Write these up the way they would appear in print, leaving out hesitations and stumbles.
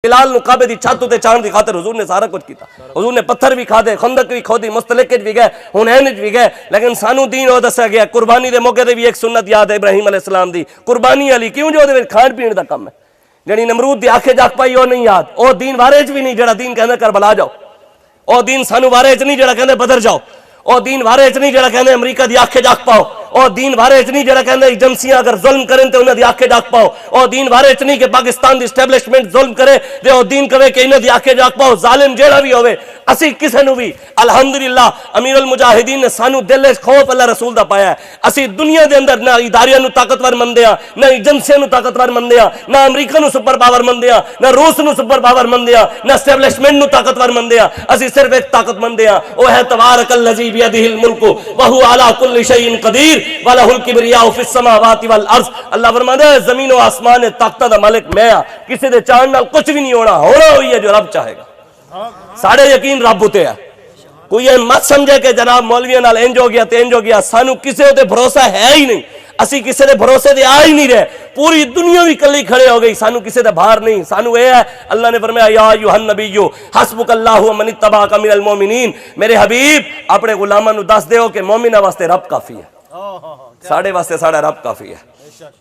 बिलाल नु काबे दी छत उते चाण दी खातिर हुजूर ने सारा कुछ किया। हुजूर ने पत्थर भी खादे, खंदक भी खोदी, मुस्तलिक भी गए, हुनैन भी गए, लेकिन सानू दीन ओ दस्या गया। कुर्बानी दे मौके ते भी एक सुन्नत याद है इब्राहिम अलैहिस्सलाम दी, कुर्बानी वाली क्यों जो दे खाण पीण दा काम है। जड़ी नमरूद दी आंखें जाग पाई ओ नहीं याद, ओ दीन वारे च भी नहीं जड़ा दीन कहंदा करबला जाओ, ओ दीन सानू वारे च नहीं जड़ा कहंदे बदर जाओ, ओ दीन वारे च नहीं जड़ा कहंदे अमरीका दी आंखें जाग पाओ, ओ दीन वारे च नहीं जड़ा कहंदे एजेंसियां अगर जुल्म करें तो उन्हां दी आंखें जाग पाओ, ओ दीन वारे च नहीं कि पाकिस्तान दी एस्टैब्लिशमेंट जुल्म करे ते ओ दीन कहे कि इन्हां दी आंखें जाग पाओ। जालिम जेड़ा भी होवे असी किसे नु भी अल्हम्दुलिल्लाह अमीरुल मुजाहिदीन ने सानू दिल च खौफ अल्लाह रसूल दा पाया है। असी दुनिया दे अंदर ना इदारियां नु ताकतवर मनदे आ, ना एजेंसियां नु ताकतवर मनदे आ, ना अमरीका नु सुपर पावर मनदे आ, ना रूस नु सुपर पावर मनदे आ, ना एस्टैब्लिशमेंट नु ताकतवर मनदे आ। असी सिर्फ एक ताकत मनदे आ, ओ है तबारकल्लज़ी बियदिहिल मुल्कु व हुवा अला कुल्लि शैइन कदीर व लहुल किब्रियाउ फिस समावाति वल अर्ज़। अल्लाह फरमांदा है जमीन और आसमान दे ताकत दा मालिक मैं आ, किसी दे चाहण नाल कुछ भी नहीं होना हुई है जो रब चाहेगा। साढ़े यकीन रब उते है। कोई ये मत समझे कि जनाब मौलवियों नाल इंज हो गया ते इंज हो गया, सानू किसी उते भरोसा है ही नहीं, असी किसी दे भरोसे दे आ ही नहीं रहे। पूरी दुनिया भी कली खड़े हो गई, सानू किसी दे बाहर नहीं। सानू ये है अल्लाह ने फरमाया या अय्युहन नबिय्यु हस्बुकल्लाहु व मन इत्तबाअका मिनल मोमिनीन, मेरे हबीब अपने गुलामां नू दस देओ कि मोमिना वास्ते रब काफी है, साढ़े वास्ते साढ़ा रब काफी है।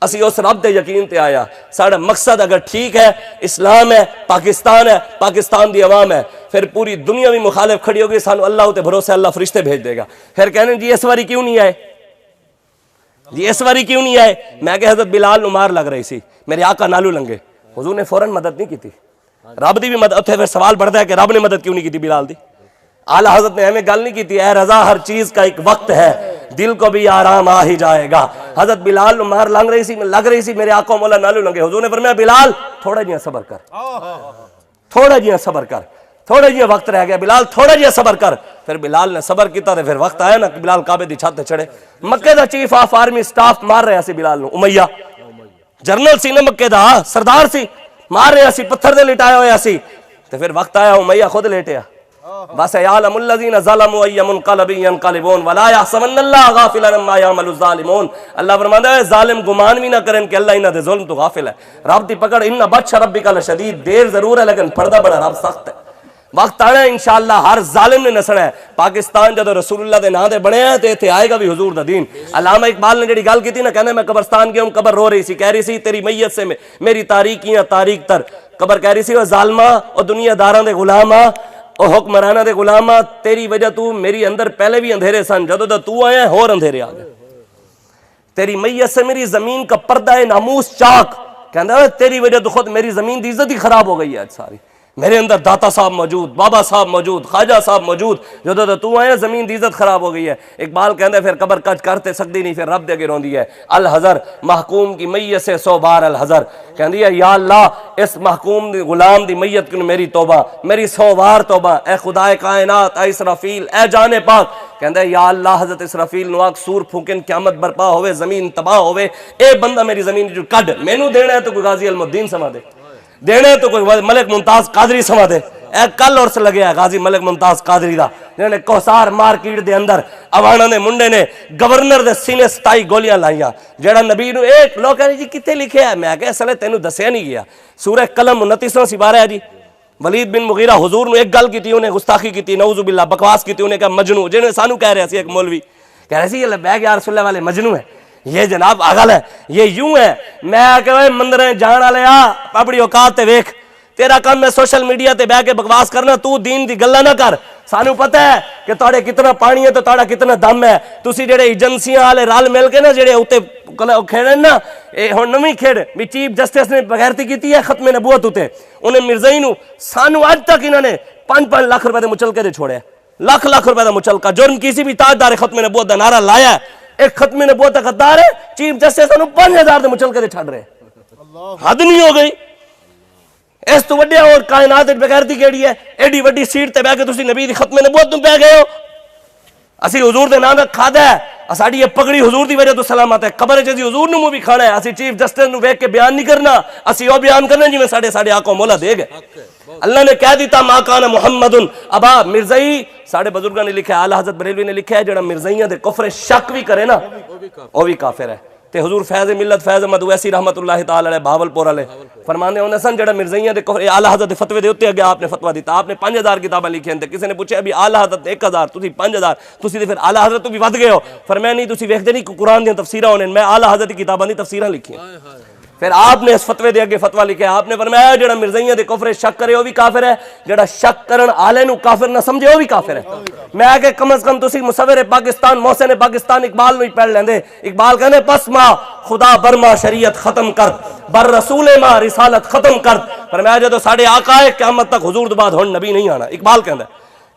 असी उस रब दे यकीन ते आया। साढ़ा मकसद अगर ठीक है, इस्लाम है, पाकिस्तान है, पाकिस्तान दी अवाम है, फिर पूरी दुनिया भी मुखालिफ खड़ी होगी, सानू अल्लाह ते भरोसे अल्लाह फरिश्ते भेज देगा। फिर कहने जी इस बारी क्यों नहीं आए, जी इस बारी क्यों नहीं आए। मैं कहा हज़रत बिलाल नू मार लग रही सी, मेरे आका नालू लंगे, हुजूर ने फौरन मदद नहीं की। रब दी भी मदद, उत्थे फिर सवाल बढ़ता है कि रब ने मदद क्यों नहीं की बिलाल दी। आला हज़रत ने हमें गल नहीं की, ऐ रजा हर चीज का एक वक्त है, दिल को भी आराम आ ही जाएगा। हज़रत बिलाल मार लग रही सी मेरे आका मौला नालू लंगे। हुजूर ने फरमाया बिलाल थोड़ा जिहा सबर कर, थोड़ा जिहा सबर कर, थोड़ा जिहा वक्त रह गया बिलाल, थोड़ा जिहा सबर कर। फिर बिलाल ने सबर किया तो फिर वक्त आया ना कि बिलाल काबे दी छत चढ़े। मक्के दा चीफ ऑफ आर्मी स्टाफ मार रहा सी बिलाल नू, उमैया जनरल सी ना मक्के दा सरदार सी, मार रहा सी, पत्थर दे लिटाया होया सी। तो फिर वक्त आया उमैया खुद लेटिया। बस यालमुल्लज़ीना ज़लमू अय्यमुनक़लबिन यनक़लिबून वला यहसबन्नल्लाह गाफ़िलन अम्मा यअमलु ज़ालिमून। अल्लाह फरमाता है जालिम गुमान भी ना करें कि अल्लाह इन्हां दे जुल्म तो गाफिल है। रब दी पकड़ इन्ना बत्श रब्बिका लशदीद, देर जरूर है लेकिन पर्दा बड़ा रब सख्त है। वक्त आना इंशाअल्लाह हर जालिम ने नसना है। पाकिस्तान जदों रसूलुल्लाह दे नां ते बनिया ते इत्थे आएगा भी हुजूर दा दीन। अल्लामा इकबाल ने जेड़ी गल कीती ना, कहंदा मैं कब्रस्तान गया हूं, कब्र रो रही सी, कह रही सी तेरी मैयत से मेरी तारीकियां तारीक तर। कब्र कह रही सी ओ जालिमा ओ दुनियादारां दे गुलामा ओ हुक्मराना दे गुलामा, तेरी वजह तू मेरी अंदर पहले भी अंधेरे सन, जदों दा तू आया होर अंधेरे आ गए। तेरी मैयत से मेरी जमीन का पर्दा है नामूस चाक, कहंदा तेरी वजह तो खुद मेरी जमीन की इज्जत ही खराब हो गई है। आज सारी मेरे अंदर दाता साहब मौजूद, बाबा साहब मौजूद, ख्वाजा साहब मौजूद, जदों दा तू आया जमीन की इज्जत खराब हो गई है। इकबाल कहंदा फिर कब्र कच करते सकती नहीं, फिर रब दे अगे रोंदी है अल हज़र महकूम की मैयत से 100 बार अल हज़र। कहंदी है या अल्लाह इस महकूम दी गुलाम दी मैयत की मेरी तौबा, मेरी 100 बार तौबा। ए खुदाए कायनात, ए इसराफील, ए जाने पाक, कहंदा या अल्लाह हज़रत इसराफील नु आख सूर फूकन क़यामत बर्पा होवे, जमीन तबाह होवे, ए बंदा मेरी जमीन जो कड मैनू देना है तो कोई गाजी अलमुद्दीन समा दे, देने तो कोई मलिक मुमताज कादरी समा दे। ए कल उर्स लगे गाजी मलिक मुमताज कादरी दा, जिन्होंने कोसार मार्केट दे अंदर अवाना दे मुंडे ने गवर्नर दे सीने 27 गोलियां लाइया। जेड़ा नबी नु एक लोग कह जी किथे लिखे है, मैं कहा असले तेनू दसिया नहीं गया। सूरह कलम 29वां सिपारा है जी। वलीद बिन मुगीरा हुजूर नु एक गल की, उन्हें गुस्ताखी की, नऊजुबिल्लाह बकवास की, उन्हें कहा मजनू, जिन्हें सानू कह रहे सी एक मौलवी कह रहे सी ये बैग यार रसूलुल्लाह वाले मजनू है, ये जनाब अगल है, ये यूं है। मैं कह मंदिर जान वाले आ अपनी औकात ते वेख, तेरा काम है सोशल मीडिया ते बह के बकवास करना, तू दीन दी गल्लां ना कर। सानू पता है कि तुहाडे कितना पानी है तो तुहाडा कितना दम है। तुसी जेड़े एजेंसियां वाले रल मिल के ना जेड़े उत्ते खेड़न ना, ये हुण नवीं खेड़ भी चीफ जस्टिस ने बगैरती की है खत्मे नबूवत उत्ते, उन्हें मिर्जाई नू सानू अज तक इन्होंने 5-5 लाख रुपए दे मुचलके दे छोड़े, लाख रुपए का मुचलका। जुर्म किसी भी ताजदार खत्मे नबूवत दा नारा लाया, एक खत्मे नबूवत दा गद्दार है, चीफ जस्टिस सानू 5000 दे मुचलके दे छड़ रहे। हद नहीं हो गई इस तो वड्डे और कायनात बगैरती केड़ी है। एडी वड्डी सीट ते बैठ के तुसी नबी दी खत्मे नबूवत नूं पै गए हो। असी हुजूर दे नाम दा खादा है, साडी ये पगड़ी हुजूर दी वजह तो सलामत है। कब्र च हुजूर नूं भी खाना है। असी चीफ जस्टिस नूं वेख के बयान नहीं करना, असी ओ बयान करना जिवें साडे आका मौला दे गए। अल्लाह ने कह दिता मा काना मुहम्मदुन अबा मिर्जाई, साडे बुजुर्गां ने लिखा, आला हज़रत बरेलवी ने लिखा है, जेड़ा मिर्जाइयां दे कुफर शक भी करे ना वो भी काफिर है। ते हुजूर फैज़ मिलत फैज़ अहमद उवैसी रहमतुल्लाह तआला अलैह भावलपुर वाले फरमाने होंदे सन जेड़ा मिर्ज़ाइयां दे कुफर आला हज़रत दे फतवे दे उत्ते अगे आपने फतवा दिता, आपने 5000 किताबां लिखियां ते किसी ने पूछा अभी आला हज़रत 1000 तुसी 5000 तुसी ते फिर आला हज़रत तो भी वध गए हो। फरमाया नहीं तुसी वेखदे नहीं कुरान दी तफसीरां होने, मैं आला हज़रत दी किताबां दी तफसीरां लिखियां। फिर आपने इस फतवे दे अगे फतवा लिखा, आपने फरमाया जेड़ा मिर्ज़ाइयां दे कुफर शक करे वो भी काफिर है, जेड़ा शक करन आले नु काफिर ना समझे वो भी काफिर है। मैं आके कम अज कम तुसी मुसव्विर पाकिस्तान मोहसिन पाकिस्तान इकबाल नु पढ़ लेंदे। इकबाल कहने बस मां खुदा बरमा शरीयत खत्म कर, बर रसूल मां रिसालत खत्म कर। फरमाया जदों साडे आका है क़यामत तक हुजूर तो बाद हुण नबी नहीं आना। इकबाल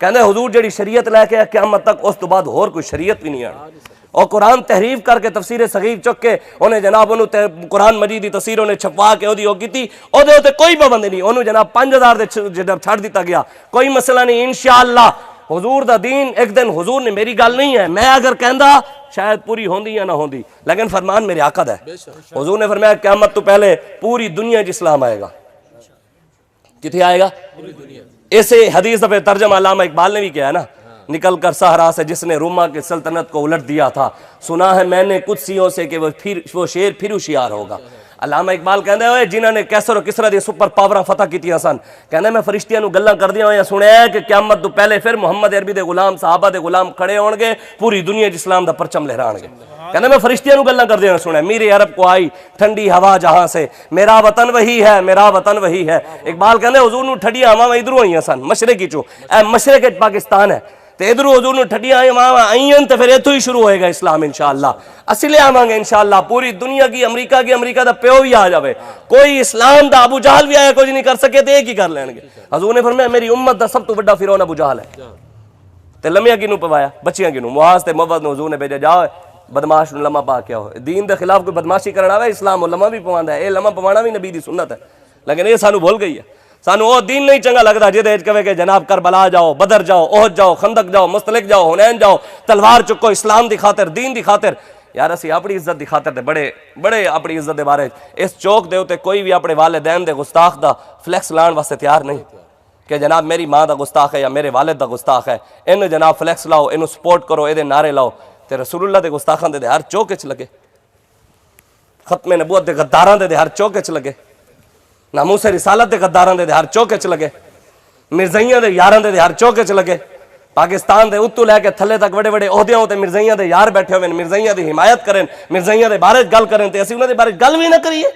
कहंदा हुजूर जेड़ी शरीयत लैके आए क़यामत तक उस तो बाद होर कोई शरीयत भी नहीं आनी। और कुरान तहरीफ करके तफसीर सगीर चुक के उन्हें जनाब उन्होंने कुरान मजीद की तफसीर उन्हें छपवा के ओदी कीती, ओदे उत्ते कोई पाबंदी नहीं, उन्होंने जनाब 5000 दे छड़ दिता गया, कोई मसला नहीं। इंशाअल्लाह हुजूर दा दीन एक दिन, हुजूर ने मेरी गल नहीं है, मैं अगर कहंदा शायद पूरी होंदी या ना होंदी, लेकिन फरमान मेरे आका दा है। हुजूर ने फरमाया क़यामत तो पहले पूरी दुनिया च इस्लाम आएगा। किथे आएगा? पूरी दुनिया। ऐसे हदीस पे तर्जमा अल्लामा इकबाल ने भी किया है ना, निकल कर सहरा से जिसने रोमा की सल्तनत को उलट दिया था, सुना है मैंने कुछ सियों से कि वो शेर फिर होशियार होगा। अल्लामा इकबाल कहते हैं जिन्होंने कैसर और किसरा दी सुपर पावर फतह कीतियां सन, कहते मैं फरिश्तियां नूं गल्लां करदियां होइयां सुनिया कि क़यामत तो पहले फिर मुहम्मद अरबी दे गुलाम सहाबा दे गुलाम खड़े होणगे, पूरी दुनिया च इस्लाम दा परचम लहराणगे। कहते मैं फरिश्तियां नूं गल्लां करदियां सुनिया, मेरे अरब को आई ठंडी हवा जहां से, मेरा वतन वही है, मेरा वतन वही है। इकबाल कहते हुजूर नूं ठंडियां हवावां इधरों आईयां सन मशरक चों, मशरक पाकिस्तान है ते इधरों हुजूर नूं ठंडियां हवावां आईयां ते फिर इत्थों ही शुरू होएगा इस्लाम इंशाअल्लाह। असीं ले आवांगे इंशाअल्लाह पूरी दुनिया की, अमरीका दा प्यो भी आ जावे, कोई इस्लाम दा अबू जहल भी आया कुछ नहीं कर सके ते एक ही कर लेंगे। हुजूर ने फरमाया मेरी उम्मत दा सब तो बड़ा फिरौन अबू जहल है। ते लम्मियां किनू पवाया? बच्चियां किनू? मुआज ते मुअव्वद नूं हुजूर ने भेजा, जाओ बदमाश नूं लम्मा पा के आओ। दीन दे खिलाफ कोई बदमाशी करन आवे इस्लाम लम्मा भी पवांदा है, ये लम्मा पवाना भी नबी दी सुन्नत है, लेकिन ये सानू भूल गई है। सानू वो दीन नहीं चंगा लगता जिहदे विच कहे कि जनाब करबला जाओ, बदर जाओ, ओहद जाओ, खंदक जाओ, मुस्तलिक जाओ, हुनैन जाओ, तलवार चुको इस्लाम दी खातिर, दीन दी खातिर। यार असी अपनी इज्जत दी खातिर ते बड़े बड़े अपनी इज्जत दे बारे इस चौक दे उत्ते कोई भी अपने वालिदैन दे गुस्ताख दा फ्लैक्स लाने वास्ते तैयार नहीं कि जनाब मेरी माँ दा गुस्ताख है या मेरे वालिद दा गुस्ताख है, इन जनाब फ्लैक्स लाओ, इनू सपोर्ट करो, ये नारे लाओ। ते रसूलुल्लाह दे गुस्ताखां दे हर चौक च लगे, खत्मे नबूवत दे गद्दारां दे हर चौक च लगे, नामूसे रिसालत दे गद्दारां दे हर चौक च लगे, मिर्ज़ाइयां दे यारां दे हर चौक च लगे। पाकिस्तान दे उत्तों लैके थले तक बड़े बड़े ओहदियां ते मिर्ज़ाइयां दे यार बैठे हुए, मिर्ज़ाइयां दी हिमायत करें, मिर्ज़ाइयां दे बारे गल करें, ते असीं उन्हां दे बारे गल भी ना करिए।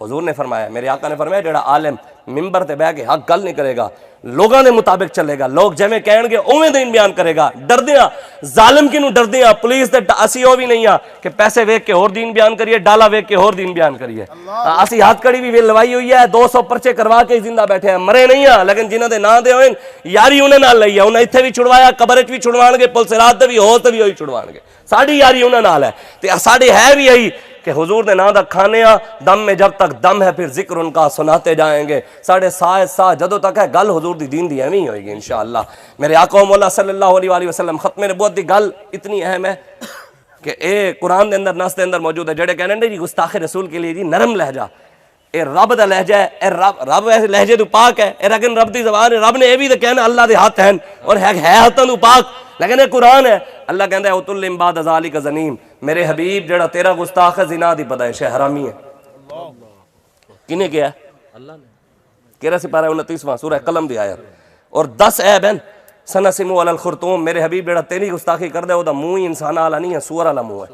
हुजूर ने फरमाया, मेरे आका ने फरमाया, जेड़ा आलिम मिंबर ते बह के हक गल नहीं करेगा, लोगों के मुताबिक चलेगा, लोग जिवें कहणगे उवें दीन बयान करेगा, डरदियां जालिम किनू डरदियां पुलिस ते असीं ओ भी नहीं आ कि पैसे वेख के होर दीन बयान करिए, डाला वेख के होर दीन बयान करिए। असीं हथकड़ी भी लवाई हुई है, 200 परचे करवा के जिंदा बैठे हैं, मरे नहीं आ, लेकिन जिन्हां दे नां दे होए यारी उन्हां नाल लई है, उन्हां इत्थे भी छुड़वाया, कबर च भी छुड़वाणगे, पुलसिरात ते भी होर ते भी होई छुड़वाणगे। साडी यारी उन्हां नाल है ते साडे है भी यही कि हुजूर ने नाम दा खाने दम में जब तक दम है फिर जिक्र उनका सुनाते जाएंगे। साढ़े साह जदों तक है गल हुजूर दी दीन दी एवं ही होएगी इंशाअल्लाह। मेरे आका मौला सल्लल्लाहु अलैहि वसल्लम खत्म नबूवत दी गल इतनी अहम है कि ए कुरान दे अंदर नस दे अंदर मौजूद है। जेड़े कहने जी गुस्ताखे रसूल के लिए जी नरम लहजा, ए रब दा लहजा है, ए रब ऐसे लहजे तो पाक है, ए लेकिन रब दी ज़बान है, रब ने ये भी तो कहना अल्लाह दे हाथ हैं और है हाथों तो पाक, लेकिन ये कुरान है। अल्लाह कहता है उतुल्लिम बाद ज़ालिका ज़नीम, मेरे हबीब जेड़ा तेरा गुस्ताख है जिना दी पैदाइश है, हरामी है। किने किया? अल्लाह ने। केरा सिपारा 29वां सूरह कलम दी आयत। और 10 ऐब हैं सनसिमु अलल खुरतूम, मेरे हबीब जेड़ा तेरी गुस्ताखी कर दे ओदा मुंह ही इंसान वाला नहीं है, सूअर वाला मुंह है।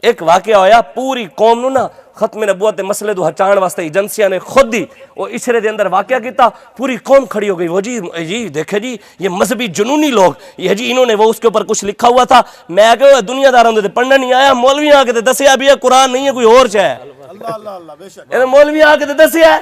एक वाकया होया, पूरी कौम नूं ना खत्म नबूवत के मसले को हटाने वास्ते एजेंसियां ने खुद ही वो इशरे के अंदर वाकया किया, पूरी कौम खड़ी हो गई। वो जी देखे जी ये मजहबी जुनूनी लोग, ये जी इन्होंने वो उसके ऊपर कुछ लिखा हुआ था, मैं क्या दुनियादारों के पढ़ना नहीं आया, मौलवी आके दसिया भी कुरान नहीं है कोई होर है, मौलवी आके दसिया।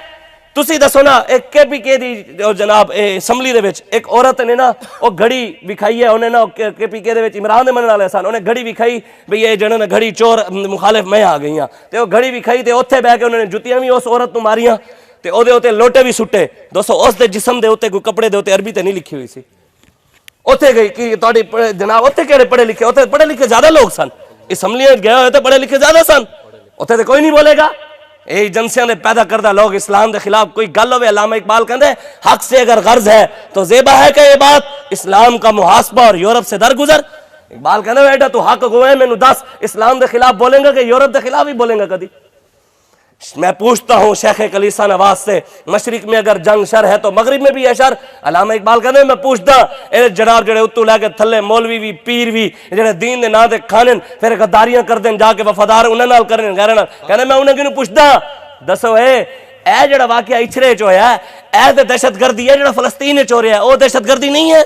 तुसी दसो ना एक KPK दी जनाब असैम्बली दे विच एक औरत ने ना वो घड़ी विखाई है, उन्हें ना KPK दे विच इमरान दे मनण वाले सन, उन्हें घड़ी विखाई भी ये जने ना घड़ी चोर मुखालिफ मैं आ गई हाँ, ते वो घड़ी विखाई ते उत्थे बह के उन्होंने जुतियां भी उस औरत नूं मारियां ते ओदे उत्ते लोटे भी सुट्टे। दोस्तों उस दे जिस्म दे उत्ते कोई कपड़े दे उत्ते अरबी ते नहीं लिखी हुई सी। उत्थे गई कि तुहाडी जनाब उत्थे केड़े पढ़े लिखे, उत्थे पढ़े लिखे ज्यादा लोग सन, असैम्बलियां गए होए ते पढ़े लिखे ज्यादा सन, उत्थे ते कोई नहीं बोलेगा। एजेंसियां ने पैदा करदा लोग इस्लाम के खिलाफ कोई गल होवे, अल्लामा इकबाल कहते हक से अगर गर्ज है तो जेबा है कि ये बात इस्लाम का मुहासबा और यूरोप से दरगुजर। इकबाल कहना बेटा तू हक गो है, मैनू दस इस्लाम के खिलाफ बोलेंगे कि यूरोप के खिलाफ ही बोलेंगे कभी? मैं पूछता हूं शेख कलीसा नवाज से, मशरिक में अगर जंग शर है तो मगरिब में भी है शर? अलामा इकबाल कहते मैं पूछता ए जनाब जड़े उत्तू लैके थले मौलवी भी पीर भी जड़े दीन दे नां ते खाने फिर गद्दारियां कर देन जाके वफादार उन्हां नाल करन गैर नाल, कहने मैं उन्हें किनू पूछदा दसो ए जड़ा वाकया इछरे च होया ए ते दहशतगर्दी है, जड़ा फलस्तीन च हो रहा है ओ दहशतगर्दी नहीं है?